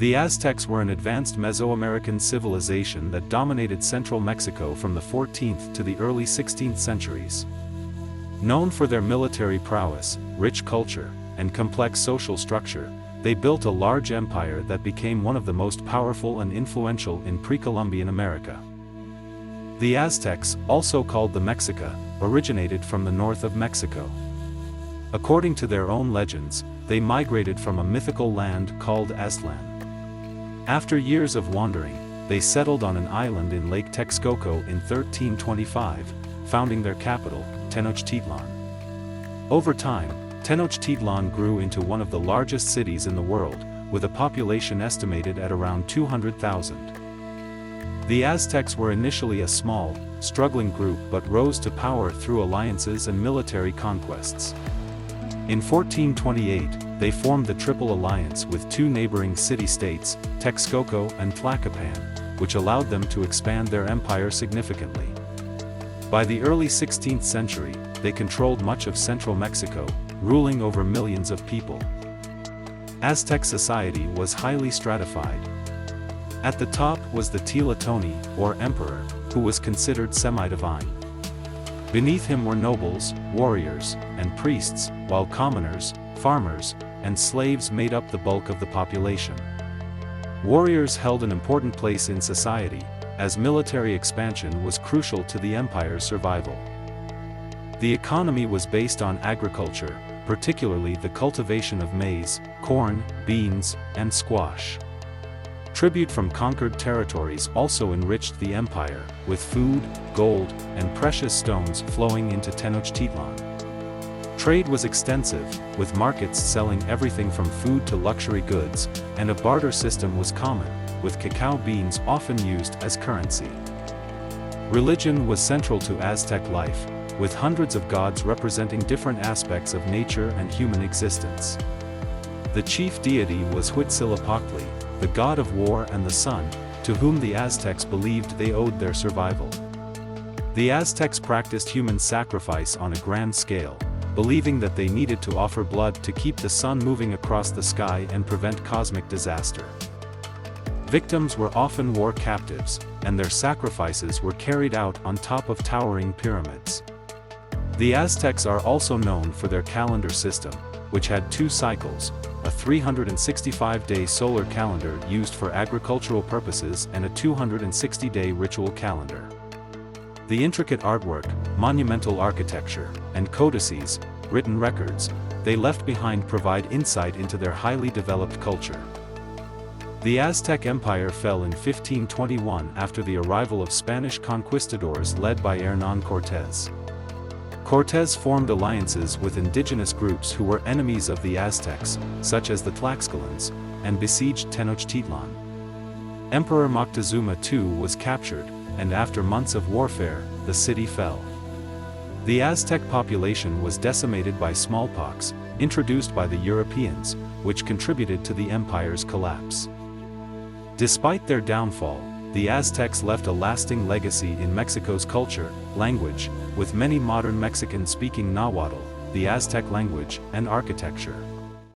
The Aztecs were an advanced Mesoamerican civilization that dominated central Mexico from the 14th to the early 16th centuries. Known for their military prowess, rich culture, and complex social structure, they built a large empire that became one of the most powerful and influential in pre-Columbian America. The Aztecs, also called the Mexica, originated from the north of Mexico. According to their own legends, they migrated from a mythical land called Aztlan. After years of wandering, they settled on an island in Lake Texcoco in 1325, founding their capital, Tenochtitlan. Over time, Tenochtitlan grew into one of the largest cities in the world, with a population estimated at around 200,000. The Aztecs were initially a small, struggling group but rose to power through alliances and military conquests. In 1428, they formed the Triple Alliance with two neighboring city-states, Texcoco and Tlacopan, which allowed them to expand their empire significantly. By the early 16th century, they controlled much of central Mexico, ruling over millions of people. Aztec society was highly stratified. At the top was the Tlatoani, or emperor, who was considered semi-divine. Beneath him were nobles, warriors, and priests, while commoners, farmers, and slaves made up the bulk of the population. Warriors held an important place in society, as military expansion was crucial to the empire's survival. The economy was based on agriculture, particularly the cultivation of maize, corn, beans, and squash. Tribute from conquered territories also enriched the empire, with food, gold, and precious stones flowing into Tenochtitlan. Trade was extensive, with markets selling everything from food to luxury goods, and a barter system was common, with cacao beans often used as currency. Religion was central to Aztec life, with hundreds of gods representing different aspects of nature and human existence. The chief deity was Huitzilopochtli, the god of war and the sun, to whom the Aztecs believed they owed their survival. The Aztecs practiced human sacrifice on a grand scale, believing that they needed to offer blood to keep the sun moving across the sky and prevent cosmic disaster. Victims were often war captives, and their sacrifices were carried out on top of towering pyramids. The Aztecs are also known for their calendar system, which had two cycles, a 365-day solar calendar used for agricultural purposes and a 260-day ritual calendar. The intricate artwork, monumental architecture, and codices, written records, they left behind provide insight into their highly developed culture. The Aztec Empire fell in 1521 after the arrival of Spanish conquistadors led by Hernán Cortés. Cortés formed alliances with indigenous groups who were enemies of the Aztecs, such as the Tlaxcalans, and besieged Tenochtitlan. Emperor Moctezuma II was captured, and after months of warfare, the city fell. The Aztec population was decimated by smallpox, introduced by the Europeans, which contributed to the empire's collapse. Despite their downfall, the Aztecs left a lasting legacy in Mexico's culture, language, with many modern Mexicans speaking Nahuatl, the Aztec language, and architecture.